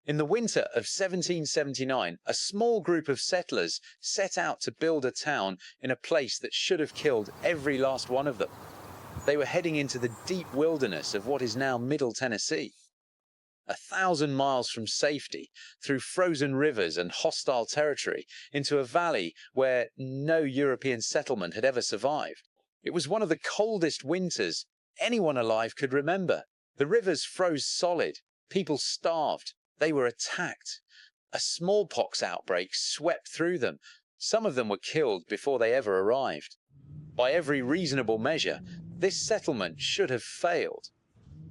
In the winter of 1779, a small group of settlers set out to build a town in a place that should have killed every last one of them. They were heading into the deep wilderness of what is now Middle Tennessee. 1,000 miles from safety, through frozen rivers and hostile territory, into a valley where no European settlement had ever survived. It was one of the coldest winters anyone alive could remember. The rivers froze solid, people starved, they were attacked. A smallpox outbreak swept through them. Some of them were killed before they ever arrived. By every reasonable measure, this settlement should have failed.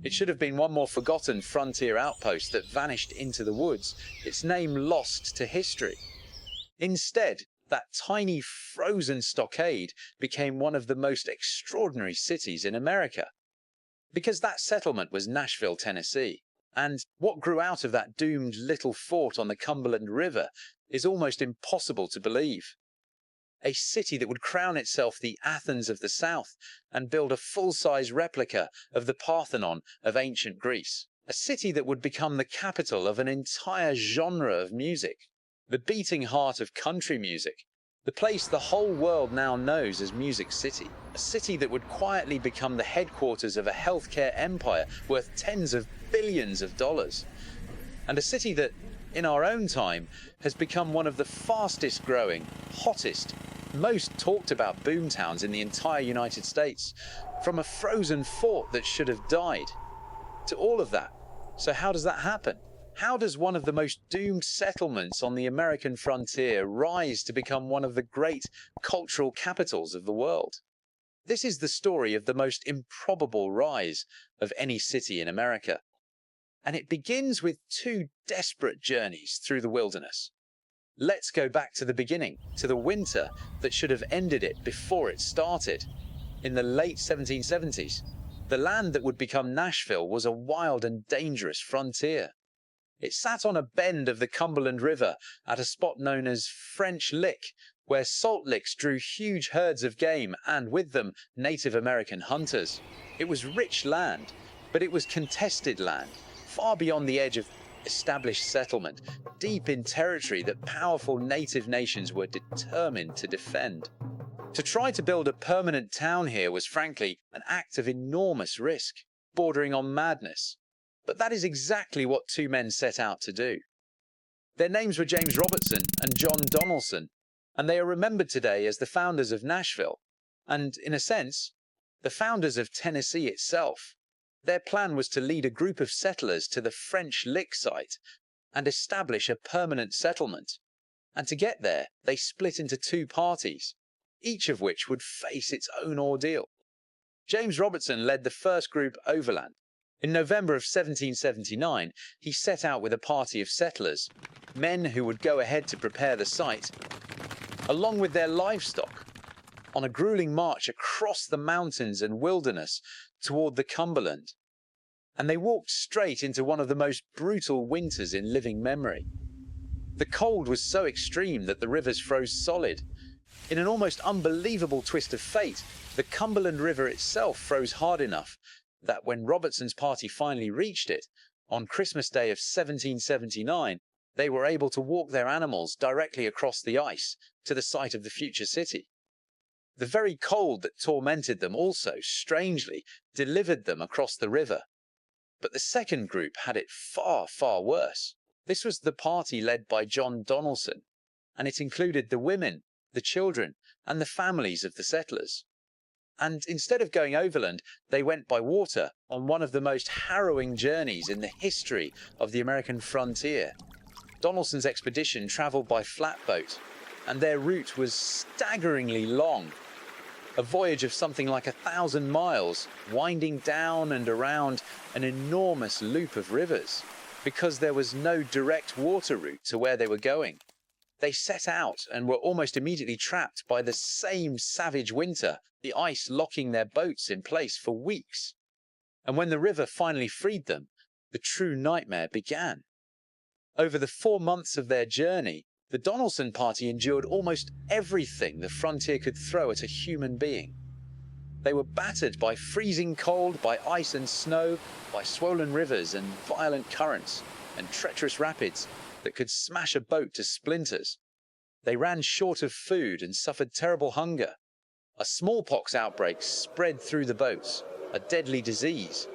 It should have been one more forgotten frontier outpost that vanished into the woods, its name lost to history. Instead, that tiny frozen stockade became one of the most extraordinary cities in America. Because that settlement was Nashville, Tennessee, and what grew out of that doomed little fort on the Cumberland River is almost impossible to believe. A city that would crown itself the Athens of the South and build a full-size replica of the Parthenon of ancient Greece. A city that would become the capital of an entire genre of music, the beating heart of country music, the place the whole world now knows as Music City. A city that would quietly become the headquarters of a healthcare empire worth tens of billions of dollars. And a city that, in our own time, has become one of the fastest growing, hottest, most talked about boomtowns in the entire United States, from a frozen fort that should have died, to all of that. So how does that happen? How does one of the most doomed settlements on the American frontier rise to become one of the great cultural capitals of the world? This is the story of the most improbable rise of any city in America. And it begins with two desperate journeys through the wilderness. Let's go back to the beginning, to the winter that should have ended it before it started. In the late 1770s, the land that would become Nashville was a wild and dangerous frontier. It sat on a bend of the Cumberland River at a spot known as French Lick, where salt licks drew huge herds of game and with them Native American hunters. It was rich land, but it was contested land, far beyond the edge of established settlement, deep in territory that powerful native nations were determined to defend. To try to build a permanent town here was frankly an act of enormous risk, bordering on madness. But that is exactly what two men set out to do. Their names were James Robertson and John Donelson, and they are remembered today as the founders of Nashville, and, in a sense, the founders of Tennessee itself. Their plan was to lead a group of settlers to the French Lick site and establish a permanent settlement. And to get there, they split into two parties, each of which would face its own ordeal. James Robertson led the first group overland. In November of 1779, he set out with a party of settlers, men who would go ahead to prepare the site, along with their livestock, on a grueling march across the mountains and wilderness toward the Cumberland. And they walked straight into one of the most brutal winters in living memory. The cold was so extreme that the rivers froze solid. In an almost unbelievable twist of fate, the Cumberland River itself froze hard enough that when Robertson's party finally reached it, on Christmas Day of 1779, they were able to walk their animals directly across the ice to the site of the future city. The very cold that tormented them also, strangely, delivered them across the river. But the second group had it far, far worse. This was the party led by John Donelson, and it included the women, the children, and the families of the settlers. And instead of going overland, they went by water on one of the most harrowing journeys in the history of the American frontier. Donelson's expedition traveled by flatboat, and their route was staggeringly long. A voyage of something like 1,000 miles, winding down and around an enormous loop of rivers, because there was no direct water route to where they were going. They set out and were almost immediately trapped by the same savage winter, the ice locking their boats in place for weeks. And when the river finally freed them, the true nightmare began. Over the 4 months of their journey, the Donelson party endured almost everything the frontier could throw at a human being. They were battered by freezing cold, by ice and snow, by swollen rivers and violent currents, and treacherous rapids that could smash a boat to splinters. They ran short of food and suffered terrible hunger. A smallpox outbreak spread through the boats, a deadly disease,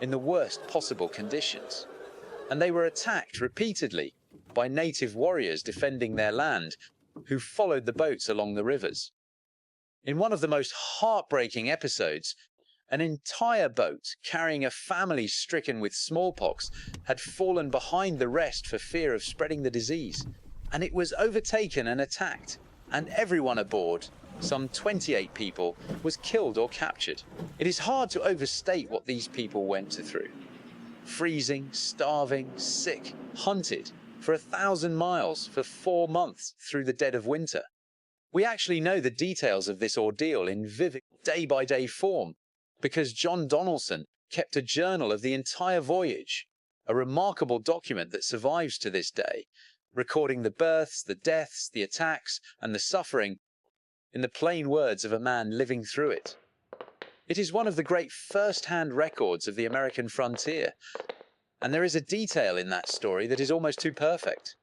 in the worst possible conditions. And they were attacked repeatedly by native warriors defending their land, who followed the boats along the rivers. In one of the most heartbreaking episodes, an entire boat carrying a family stricken with smallpox had fallen behind the rest for fear of spreading the disease, and it was overtaken and attacked, and everyone aboard, some 28 people, was killed or captured. It is hard to overstate what these people went through. Freezing, starving, sick, hunted for 1,000 miles for 4 months through the dead of winter. We actually know the details of this ordeal in vivid day-by-day form because John Donelson kept a journal of the entire voyage, a remarkable document that survives to this day, recording the births, the deaths, the attacks, and the suffering in the plain words of a man living through it. It is one of the great first-hand records of the American frontier, and there is a detail in that story that is almost too perfect.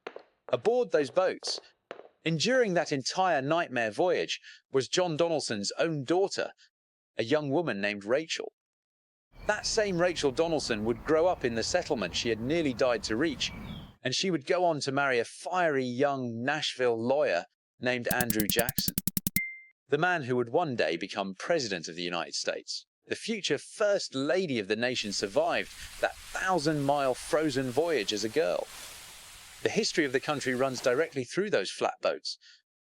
Aboard those boats, enduring that entire nightmare voyage, was John Donelson's own daughter, a young woman named Rachel. That same Rachel Donelson would grow up in the settlement she had nearly died to reach, and she would go on to marry a fiery young Nashville lawyer named Andrew Jackson, the man who would one day become President of the United States. The future First Lady of the nation survived that 1,000-mile frozen voyage as a girl. The history of the country runs directly through those flatboats,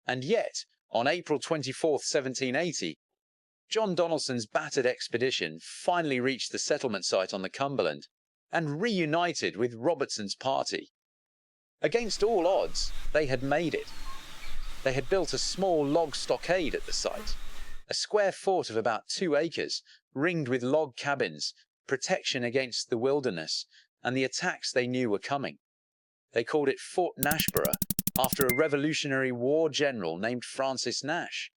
and yet, on April 24, 1780, John Donelson's battered expedition finally reached the settlement site on the Cumberland and reunited with Robertson's party. Against all odds, they had made it. They had built a small log stockade at the site, a square fort of about 2 acres, ringed with log cabins, protection against the wilderness and the attacks they knew were coming. They called it Fort Nashborough, after a Revolutionary War general named Francis Nash.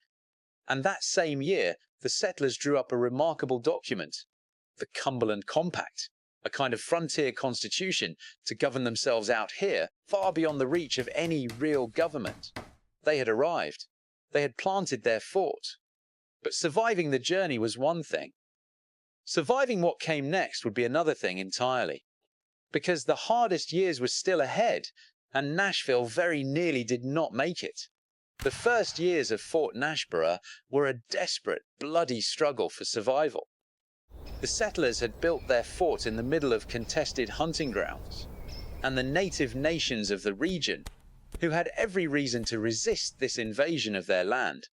And that same year, the settlers drew up a remarkable document, the Cumberland Compact, a kind of frontier constitution to govern themselves out here, far beyond the reach of any real government. They had arrived. They had planted their fort. But surviving the journey was one thing. Surviving what came next would be another thing entirely. Because the hardest years were still ahead, and Nashville very nearly did not make it. The first years of Fort Nashborough were a desperate, bloody struggle for survival. The settlers had built their fort in the middle of contested hunting grounds, and the native nations of the region, who had every reason to resist this invasion of their land,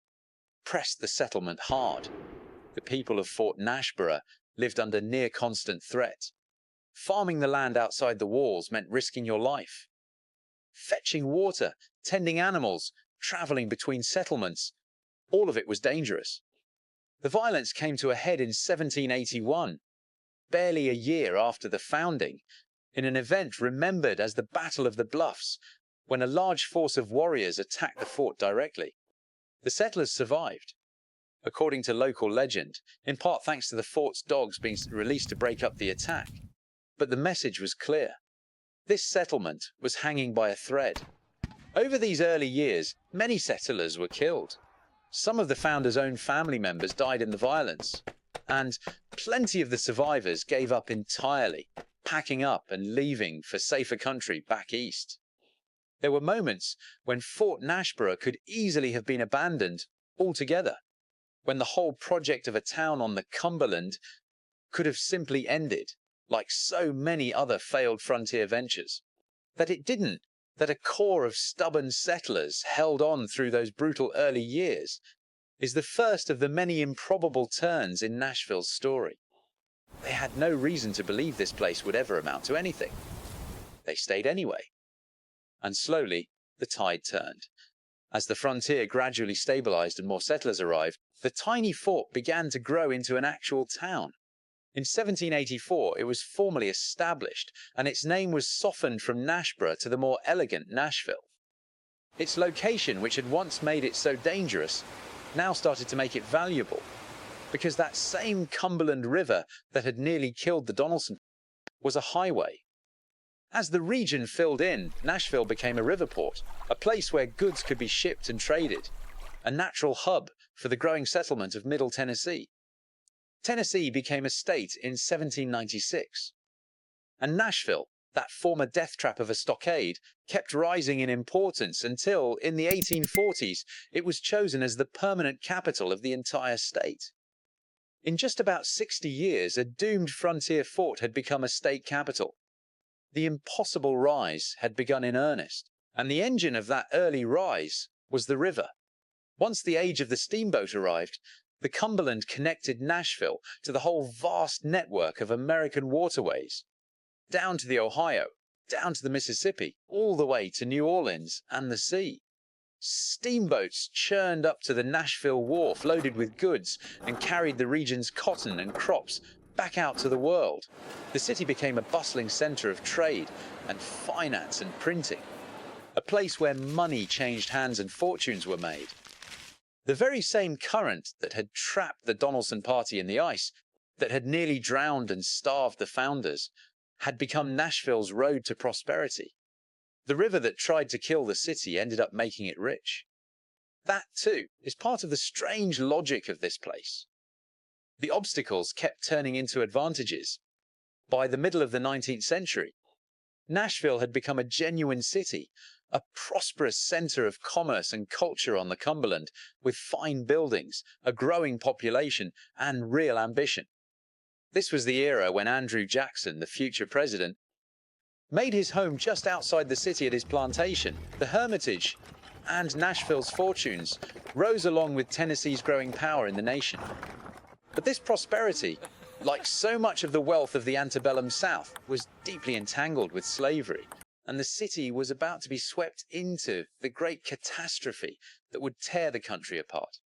pressed the settlement hard. The people of Fort Nashborough lived under near constant threat. Farming the land outside the walls meant risking your life. Fetching water, tending animals, traveling between settlements, all of it was dangerous. The violence came to a head in 1781, barely a year after the founding, in an event remembered as the Battle of the Bluffs, when a large force of warriors attacked the fort directly. The settlers survived, according to local legend, in part thanks to the fort's dogs being released to break up the attack. But the message was clear. This settlement was hanging by a thread. Over these early years, many settlers were killed. Some of the founders' own family members died in the violence, and plenty of the survivors gave up entirely, packing up and leaving for safer country back east. There were moments when Fort Nashborough could easily have been abandoned altogether, when the whole project of a town on the Cumberland could have simply ended, like so many other failed frontier ventures. That it didn't, that a core of stubborn settlers held on through those brutal early years, is the first of the many improbable turns in Nashville's story. They had no reason to believe this place would ever amount to anything. They stayed anyway. And slowly, the tide turned. As the frontier gradually stabilized and more settlers arrived, the tiny fort began to grow into an actual town. In 1784, it was formally established, and its name was softened from Nashborough to the more elegant Nashville. Its location, which had once made it so dangerous, now started to make it valuable, because that same Cumberland River that had nearly killed the Donelson was a highway. As the region filled in, Nashville became a river port, a place where goods could be shipped and traded, a natural hub for the growing settlement of Middle Tennessee. Tennessee became a state in 1796, and Nashville, that former death trap of a stockade, kept rising in importance until, in the 1840s, it was chosen as the permanent capital of the entire state. In just about 60 years, a doomed frontier fort had become a state capital. The impossible rise had begun in earnest, and the engine of that early rise was the river. Once the age of the steamboat arrived, the Cumberland connected Nashville to the whole vast network of American waterways, down to the Ohio, down to the Mississippi, all the way to New Orleans and the sea. Steamboats churned up to the Nashville wharf loaded with goods and carried the region's cotton and crops back out to the world. The city became a bustling center of trade and finance and printing, a place where money changed hands and fortunes were made. The very same current that had trapped the Donelson party in the ice, that had nearly drowned and starved the founders, had become Nashville's road to prosperity. The river that tried to kill the city ended up making it rich. That, too, is part of the strange logic of this place. The obstacles kept turning into advantages. By the middle of the 19th century, Nashville had become a genuine city, a prosperous center of commerce and culture on the Cumberland, with fine buildings, a growing population, and real ambition. This was the era when Andrew Jackson, the future president, made his home just outside the city at his plantation. The Hermitage and Nashville's fortunes rose along with Tennessee's growing power in the nation. But this prosperity, like so much of the wealth of the antebellum South, was deeply entangled with slavery, and the city was about to be swept into the great catastrophe that would tear the country apart.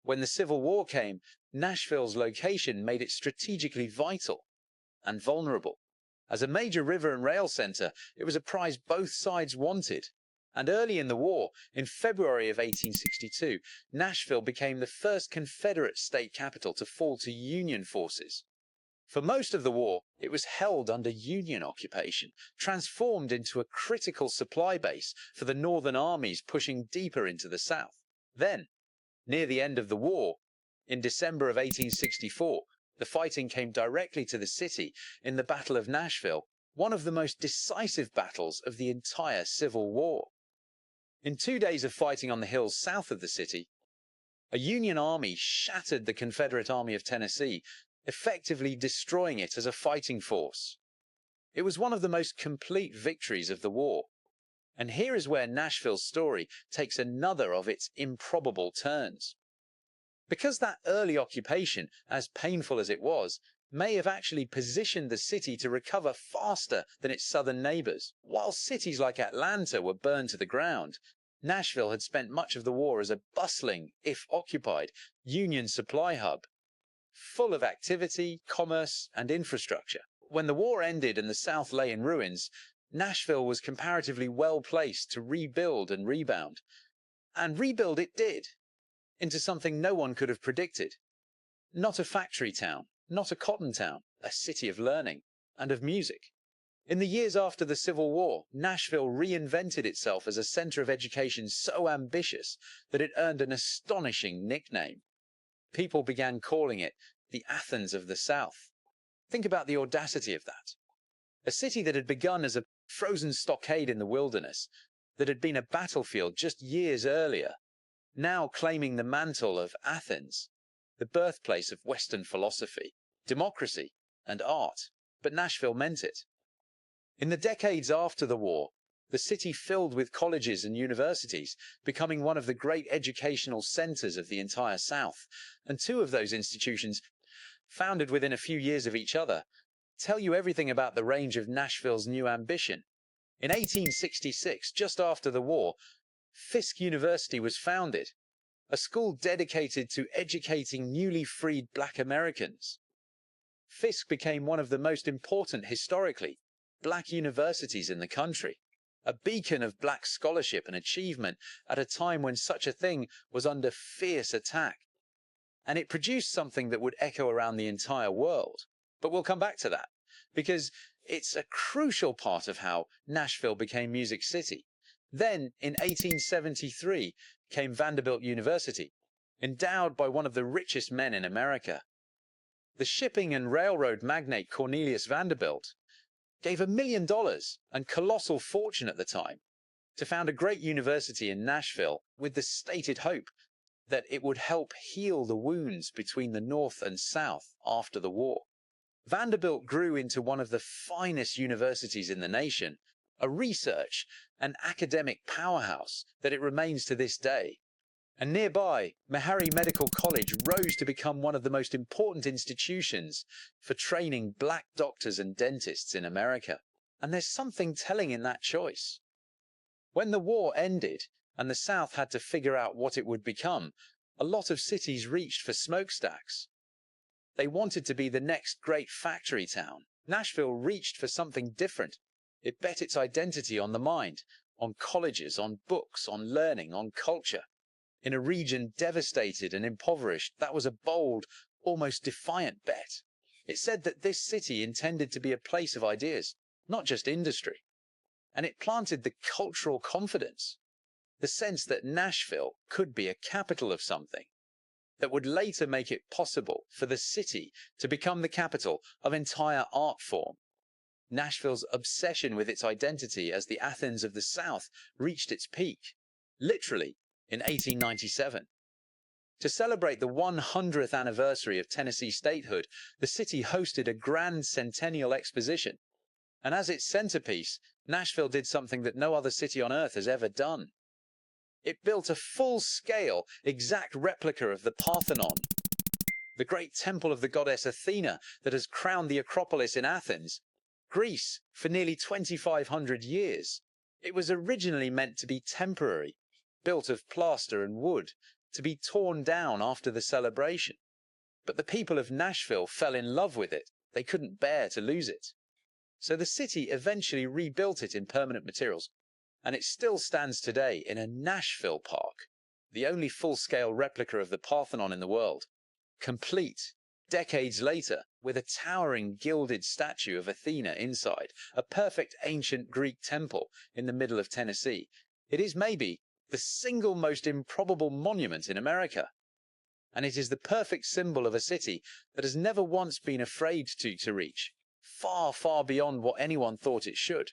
When the Civil War came, Nashville's location made it strategically vital and vulnerable. As a major river and rail center, it was a prize both sides wanted. And early in the war, in February of 1862, Nashville became the first Confederate state capital to fall to Union forces. For most of the war, it was held under Union occupation, transformed into a critical supply base for the Northern armies pushing deeper into the South. Then, near the end of the war, in December of 1864, the fighting came directly to the city in the Battle of Nashville, one of the most decisive battles of the entire Civil War. In 2 days of fighting on the hills south of the city, a Union army shattered the Confederate Army of Tennessee, effectively destroying it as a fighting force. It was one of the most complete victories of the war. And here is where Nashville's story takes another of its improbable turns. Because that early occupation, as painful as it was, may have actually positioned the city to recover faster than its southern neighbors. While cities like Atlanta were burned to the ground, Nashville had spent much of the war as a bustling, if occupied, Union supply hub, full of activity, commerce, and infrastructure. When the war ended and the South lay in ruins, Nashville was comparatively well placed to rebuild and rebound. And rebuild it did, into something no one could have predicted. Not a factory town, not a cotton town, a city of learning and of music. In the years after the Civil War, Nashville reinvented itself as a center of education so ambitious that it earned an astonishing nickname. People began calling it the Athens of the South. Think about the audacity of that. A city that had begun as a frozen stockade in the wilderness, that had been a battlefield just years earlier, now claiming the mantle of Athens, the birthplace of Western philosophy, democracy, and art. But Nashville meant it. In the decades after the war, the city filled with colleges and universities, becoming one of the great educational centers of the entire South. And two of those institutions, founded within a few years of each other, tell you everything about the range of Nashville's new ambition. In 1866, just after the war, Fisk University was founded, a school dedicated to educating newly freed Black Americans. Fisk became one of the most important, historically, Black universities in the country, a beacon of Black scholarship and achievement at a time when such a thing was under fierce attack. And it produced something that would echo around the entire world. But we'll come back to that, because It's a crucial part of how Nashville became Music City. Then, in 1873, came Vanderbilt University, endowed by one of the richest men in America. The shipping and railroad magnate Cornelius Vanderbilt gave $1 million and colossal fortune at the time to found a great university in Nashville with the stated hope that it would help heal the wounds between the North and South after the war. Vanderbilt grew into one of the finest universities in the nation, a research and academic powerhouse that it remains to this day. And nearby, Meharry Medical College rose to become one of the most important institutions for training black doctors and dentists in America. And there's something telling in that choice. When the war ended and the South had to figure out what it would become, a lot of cities reached for smokestacks. They wanted to be the next great factory town. Nashville reached for something different. It bet its identity on the mind, on colleges, on books, on learning, on culture. In a region devastated and impoverished, that was a bold, almost defiant bet. It said that this city intended to be a place of ideas, not just industry. And it planted the cultural confidence, the sense that Nashville could be a capital of something, that would later make it possible for the city to become the capital of entire art form. Nashville's obsession with its identity as the Athens of the South reached its peak, literally, in 1897. To celebrate the 100th anniversary of Tennessee statehood, the city hosted a grand Centennial Exposition. And as its centerpiece, Nashville did something that no other city on earth has ever done. It built a full-scale, exact replica of the Parthenon, the great temple of the goddess Athena that has crowned the Acropolis in Athens, Greece, for nearly 2,500 years. It was originally meant to be temporary, built of plaster and wood, to be torn down after the celebration. But the people of Nashville fell in love with it. They couldn't bear to lose it. So the city eventually rebuilt it in permanent materials, and it still stands today in a Nashville Park, the only full-scale replica of the Parthenon in the world, complete, decades later, with a towering gilded statue of Athena inside, a perfect ancient Greek temple in the middle of Tennessee. It is maybe the single most improbable monument in America. And it is the perfect symbol of a city that has never once been afraid to reach, far, far beyond what anyone thought it should.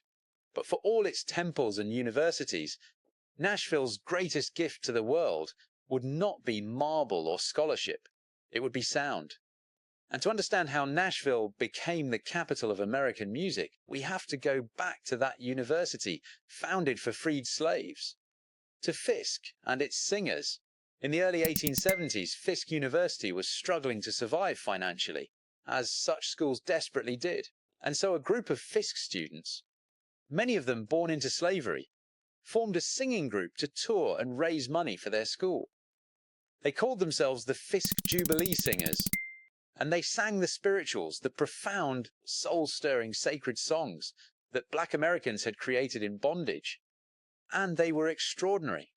But for all its temples and universities, Nashville's greatest gift to the world would not be marble or scholarship. It would be sound. And to understand how Nashville became the capital of American music, we have to go back to that university founded for freed slaves, to Fisk and its singers. In the early 1870s, Fisk University was struggling to survive financially, as such schools desperately did. And so a group of Fisk students, many of them born into slavery, formed a singing group to tour and raise money for their school. They called themselves the Fisk Jubilee Singers, and they sang the spirituals, the profound, soul-stirring sacred songs that black Americans had created in bondage. And they were extraordinary.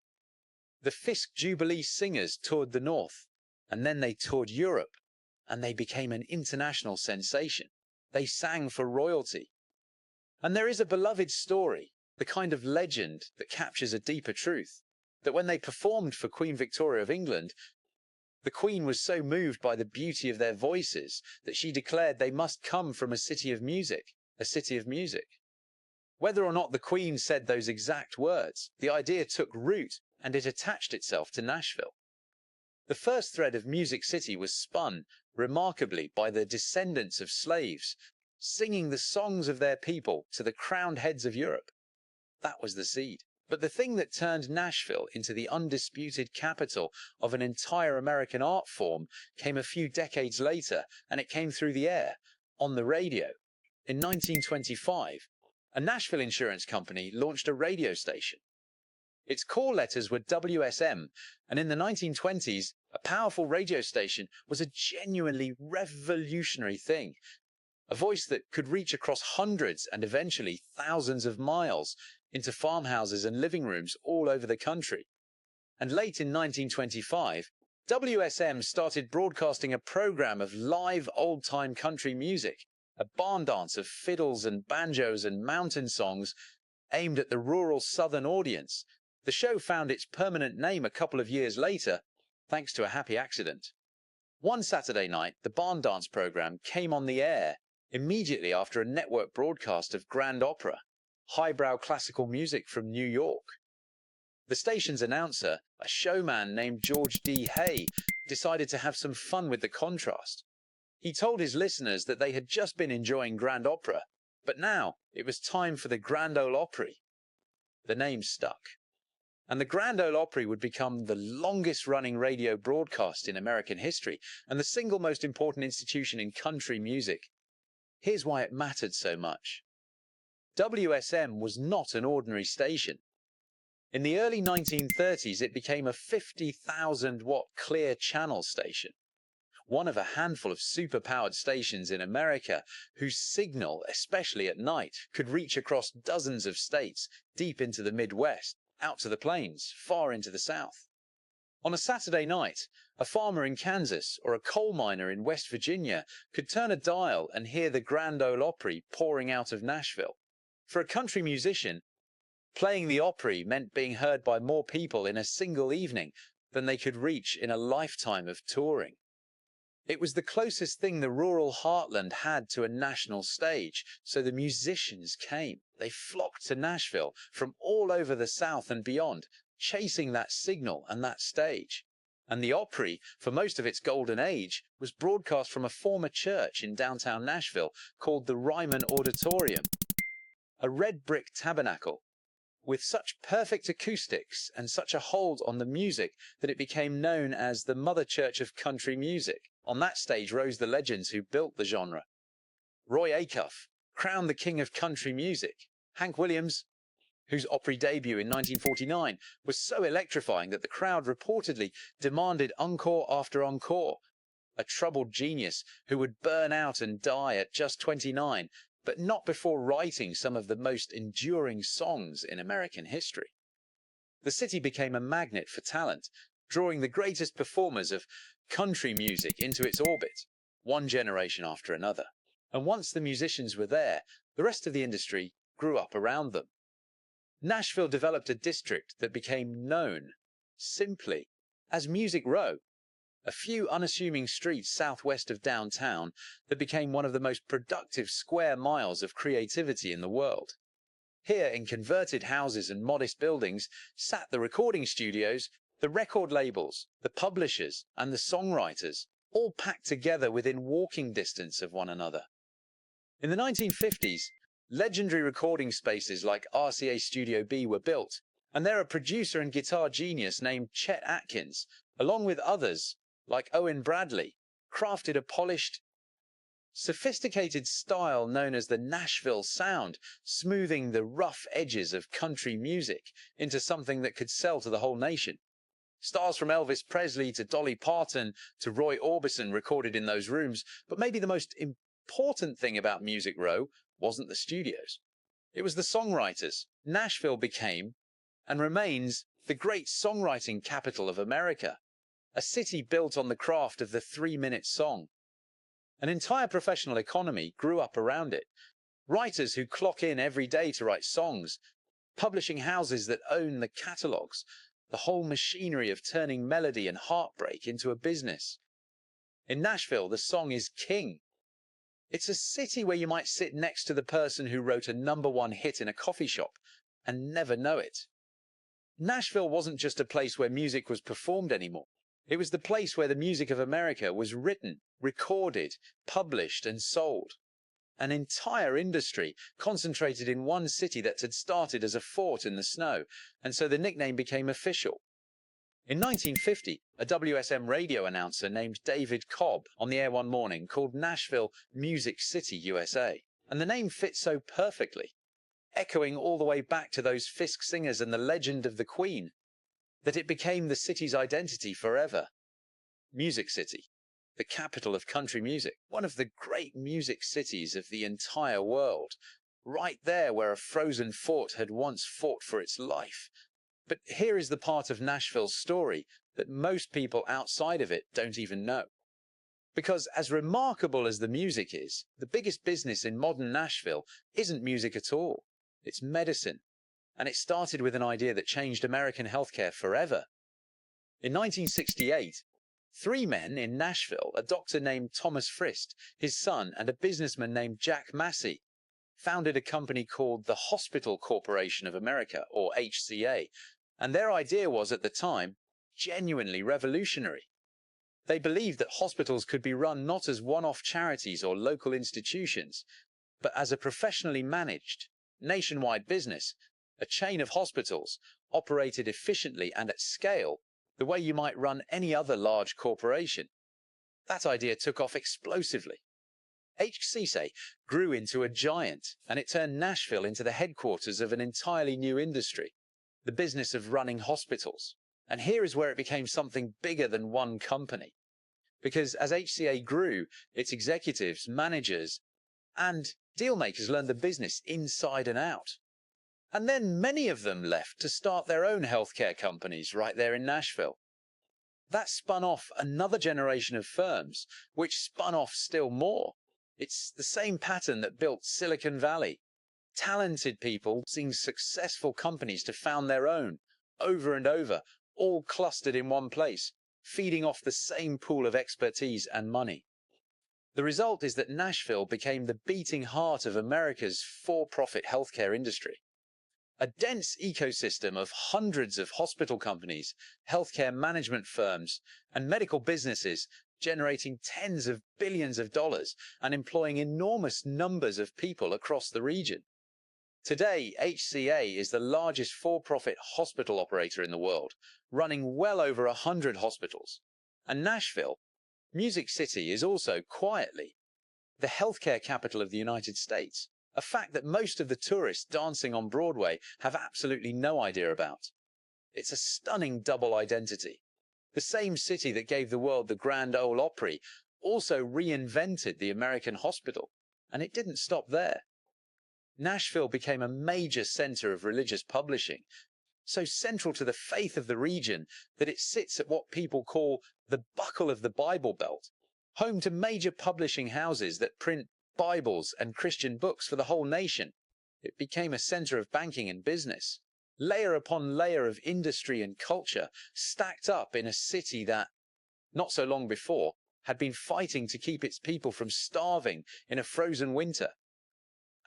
The Fisk Jubilee Singers toured the North, and then they toured Europe, and they became an international sensation. They sang for royalty. And there is a beloved story, the kind of legend that captures a deeper truth, that when they performed for Queen Victoria of England, the Queen was so moved by the beauty of their voices that she declared they must come from a city of music, a city of music. Whether or not the Queen said those exact words, the idea took root and it attached itself to Nashville. The first thread of Music City was spun, remarkably, by the descendants of slaves, singing the songs of their people to the crowned heads of Europe. That was the seed. But the thing that turned Nashville into the undisputed capital of an entire American art form came a few decades later, and it came through the air, on the radio. In 1925, a Nashville insurance company launched a radio station. Its call letters were WSM, and in the 1920s, a powerful radio station was a genuinely revolutionary thing. A voice that could reach across hundreds and eventually thousands of miles into farmhouses and living rooms all over the country. And late in 1925, WSM started broadcasting a program of live old-time country music, a barn dance of fiddles and banjos and mountain songs aimed at the rural southern audience. The show found its permanent name a couple of years later, thanks to a happy accident. One Saturday night, the barn dance program came on the air immediately after a network broadcast of grand opera, highbrow classical music from New York. The station's announcer, a showman named George D. Hay, decided to have some fun with the contrast. He told his listeners that they had just been enjoying grand opera, but now it was time for the Grand Ole Opry. The name stuck, and the Grand Ole Opry would become the longest-running radio broadcast in American history and the single most important institution in country music. Here's why it mattered so much. WSM was not an ordinary station. In the early 1930s, it became a 50,000-watt clear channel station, one of a handful of super-powered stations in America whose signal, especially at night, could reach across dozens of states, deep into the Midwest, out to the plains, far into the South. On a Saturday night, a farmer in Kansas or a coal miner in West Virginia could turn a dial and hear the Grand Ole Opry pouring out of Nashville. For a country musician, playing the Opry meant being heard by more people in a single evening than they could reach in a lifetime of touring. It was the closest thing the rural heartland had to a national stage, so the musicians came. They flocked to Nashville from all over the South and beyond, chasing that signal and that stage. And the Opry, for most of its golden age, was broadcast from a former church in downtown Nashville called the Ryman Auditorium, a red brick tabernacle with such perfect acoustics and such a hold on the music that it became known as the Mother Church of Country Music. On that stage rose the legends who built the genre. Roy Acuff, crowned the king of country music. Hank Williams, whose Opry debut in 1949 was so electrifying that the crowd reportedly demanded encore after encore. A troubled genius who would burn out and die at just 29, but not before writing some of the most enduring songs in American history. The city became a magnet for talent, drawing the greatest performers of country music into its orbit, one generation after another. And once the musicians were there, the rest of the industry grew up around them. Nashville developed a district that became known, simply, as Music Row, a few unassuming streets southwest of downtown that became one of the most productive square miles of creativity in the world. Here, in converted houses and modest buildings, sat the recording studios, the record labels, the publishers, and the songwriters, all packed together within walking distance of one another. In the 1950s, legendary recording spaces like RCA Studio B were built, and there a producer and guitar genius named Chet Atkins, along with others, like Owen Bradley, crafted a polished, sophisticated style known as the Nashville Sound, smoothing the rough edges of country music into something that could sell to the whole nation. Stars from Elvis Presley to Dolly Parton to Roy Orbison recorded in those rooms, but maybe the most important thing about Music Row wasn't the studios. It was the songwriters. Nashville became, and remains, the great songwriting capital of America. A city built on the craft of the 3-minute song. An entire professional economy grew up around it. Writers who clock in every day to write songs, publishing houses that own the catalogues, the whole machinery of turning melody and heartbreak into a business. In Nashville, the song is king. It's a city where you might sit next to the person who wrote a #1 hit in a coffee shop and never know it. Nashville wasn't just a place where music was performed anymore. It was the place where the music of America was written, recorded, published, and sold. An entire industry concentrated in one city that had started as a fort in the snow, and so the nickname became official. In 1950, a WSM radio announcer named David Cobb on the air one morning called Nashville Music City, USA, and the name fit so perfectly, echoing all the way back to those Fisk singers and the legend of the Queen, that it became the city's identity forever. Music City, the capital of country music, one of the great music cities of the entire world, right there where a frozen fort had once fought for its life. But here is the part of Nashville's story that most people outside of it don't even know. Because as remarkable as the music is, the biggest business in modern Nashville isn't music at all. It's medicine. And it started with an idea that changed American healthcare forever. In 1968, three men in Nashville, a doctor named Thomas Frist, his son, and a businessman named Jack Massey, founded a company called the Hospital Corporation of America, or HCA. And their idea was, at the time, genuinely revolutionary. They believed that hospitals could be run not as one-off charities or local institutions, but as a professionally managed, nationwide business, a chain of hospitals operated efficiently and at scale, the way you might run any other large corporation. That idea took off explosively. HCA grew into a giant, and it turned Nashville into the headquarters of an entirely new industry, the business of running hospitals. And here is where it became something bigger than one company. Because as HCA grew, its executives, managers, and dealmakers learned the business inside and out. And then many of them left to start their own healthcare companies right there in Nashville. That spun off another generation of firms, which spun off still more. It's the same pattern that built Silicon Valley. Talented people seeing successful companies to found their own, over and over, all clustered in one place, feeding off the same pool of expertise and money. The result is that Nashville became the beating heart of America's for-profit healthcare industry. A dense ecosystem of hundreds of hospital companies, healthcare management firms, and medical businesses generating tens of billions of dollars and employing enormous numbers of people across the region. Today, HCA is the largest for-profit hospital operator in the world, running well over 100 hospitals. And Nashville, Music City, is also quietly the healthcare capital of the United States, a fact that most of the tourists dancing on Broadway have absolutely no idea about. It's a stunning double identity. The same city that gave the world the Grand Ole Opry also reinvented the American hospital, and it didn't stop there. Nashville became a major center of religious publishing, so central to the faith of the region that it sits at what people call the buckle of the Bible Belt, home to major publishing houses that print Bibles and Christian books for the whole nation. It became a center of banking and business, layer upon layer of industry and culture stacked up in a city that, not so long before, had been fighting to keep its people from starving in a frozen winter.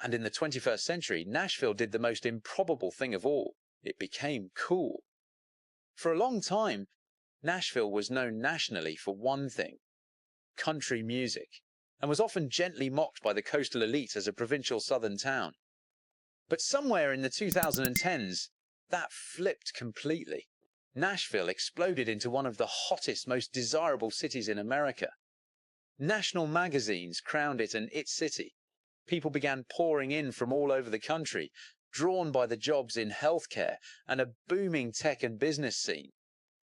And in the 21st century, Nashville did the most improbable thing of all. It became cool. For a long time, Nashville was known nationally for one thing: country music, and was often gently mocked by the coastal elite as a provincial southern town. But somewhere in the 2010s, that flipped completely. Nashville exploded into one of the hottest, most desirable cities in America. National magazines crowned it an It City. People began pouring in from all over the country, drawn by the jobs in healthcare and a booming tech and business scene,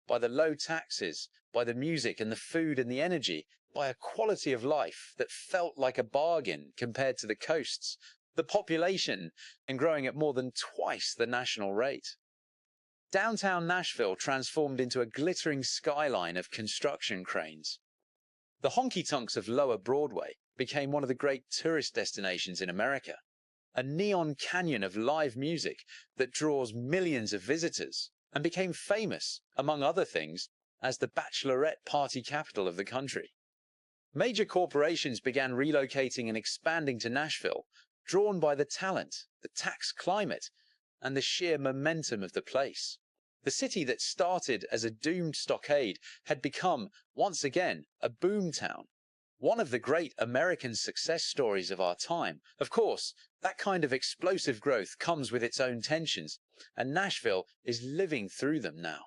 by the low taxes, by the music and the food and the energy, by a quality of life that felt like a bargain compared to the coasts, the population, and growing at more than twice the national rate. Downtown Nashville transformed into a glittering skyline of construction cranes. The honky-tonks of Lower Broadway became one of the great tourist destinations in America, a neon canyon of live music that draws millions of visitors, and became famous, among other things, as the bachelorette party capital of the country. Major corporations began relocating and expanding to Nashville, drawn by the talent, the tax climate, and the sheer momentum of the place. The city that started as a doomed stockade had become, once again, a boom town. One of the great American success stories of our time. Of course, that kind of explosive growth comes with its own tensions, and Nashville is living through them now.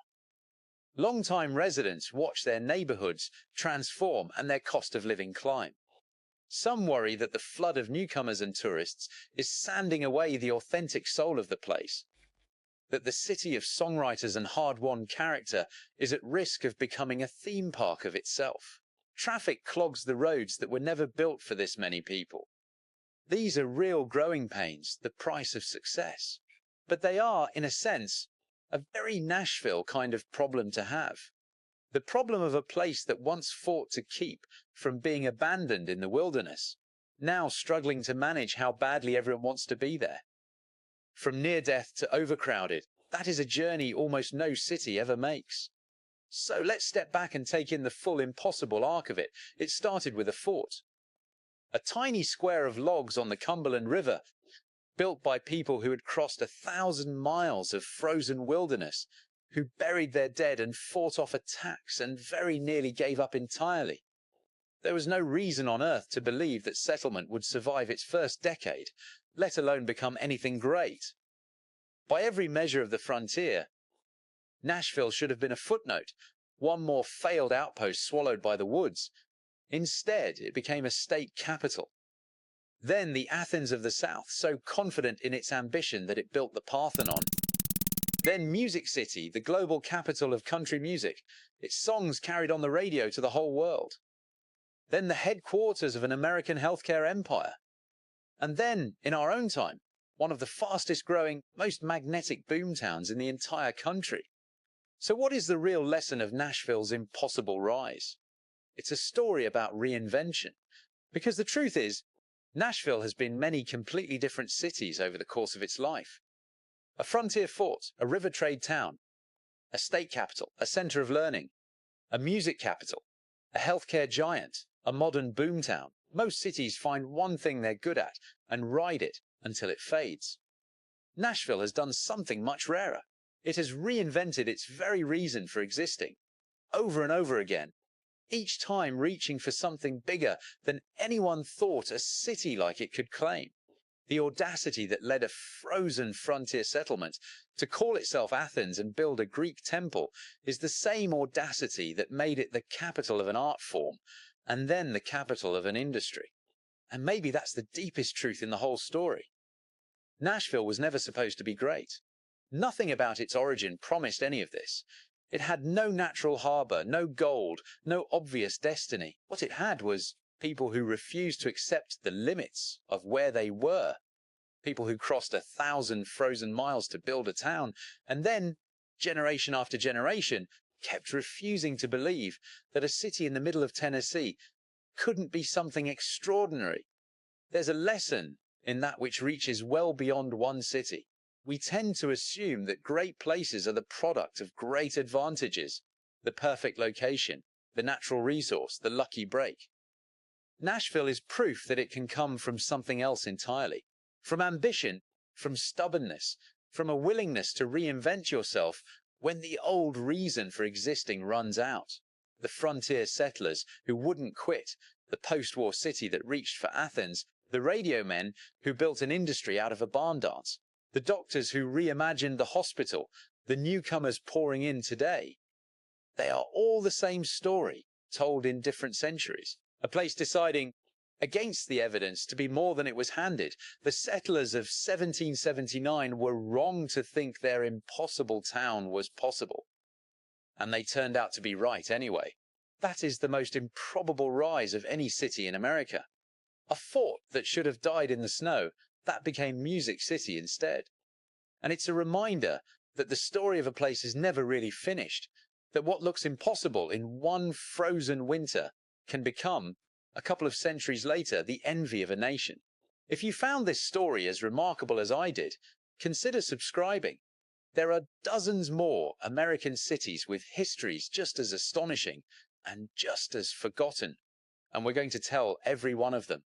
Long-time residents watch their neighborhoods transform and their cost of living climb. Some worry that the flood of newcomers and tourists is sanding away the authentic soul of the place, that the city of songwriters and hard-won character is at risk of becoming a theme park of itself. Traffic clogs the roads that were never built for this many people. These are real growing pains, the price of success. But they are, in a sense, a very Nashville kind of problem to have. The problem of a place that once fought to keep from being abandoned in the wilderness, now struggling to manage how badly everyone wants to be there. From near death to overcrowded, that is a journey almost no city ever makes. So let's step back and take in the full impossible arc of it. It started with a fort. A tiny square of logs on the Cumberland River, built by people who had crossed 1,000 miles of frozen wilderness, who buried their dead and fought off attacks and very nearly gave up entirely. There was no reason on earth to believe that settlement would survive its first decade, let alone become anything great. By every measure of the frontier, Nashville should have been a footnote, one more failed outpost swallowed by the woods. Instead, it became a state capital. Then the Athens of the South, so confident in its ambition that it built the Parthenon. Then Music City, the global capital of country music, its songs carried on the radio to the whole world. Then the headquarters of an American healthcare empire. And then, in our own time, one of the fastest growing, most magnetic boomtowns in the entire country. So what is the real lesson of Nashville's impossible rise? It's a story about reinvention. Because the truth is, Nashville has been many completely different cities over the course of its life. A frontier fort, a river trade town, a state capital, a center of learning, a music capital, a healthcare giant, a modern boomtown. Most cities find one thing they're good at and ride it until it fades. Nashville has done something much rarer. It has reinvented its very reason for existing, over and over again, each time reaching for something bigger than anyone thought a city like it could claim. The audacity that led a frozen frontier settlement to call itself Athens and build a Greek temple is the same audacity that made it the capital of an art form and then the capital of an industry. And maybe that's the deepest truth in the whole story. Nashville was never supposed to be great. Nothing about its origin promised any of this. It had no natural harbor, no gold, no obvious destiny. What it had was people who refused to accept the limits of where they were. People who crossed 1,000 frozen miles to build a town, and then, generation after generation, kept refusing to believe that a city in the middle of Tennessee couldn't be something extraordinary. There's a lesson in that which reaches well beyond one city. We tend to assume that great places are the product of great advantages, the perfect location, the natural resource, the lucky break. Nashville is proof that it can come from something else entirely, from ambition, from stubbornness, from a willingness to reinvent yourself when the old reason for existing runs out. The frontier settlers who wouldn't quit, the post-war city that reached for Athens, the radio men who built an industry out of a barn dance, the doctors who reimagined the hospital, the newcomers pouring in today. They are all the same story, told in different centuries. A place deciding, against the evidence, to be more than it was handed. The settlers of 1779 were wrong to think their impossible town was possible. And they turned out to be right anyway. That is the most improbable rise of any city in America. A fort that should have died in the snow, that became Music City instead. And it's a reminder that the story of a place is never really finished, that what looks impossible in one frozen winter can become, a couple of centuries later, the envy of a nation. If you found this story as remarkable as I did, consider subscribing. There are dozens more American cities with histories just as astonishing and just as forgotten, and we're going to tell every one of them.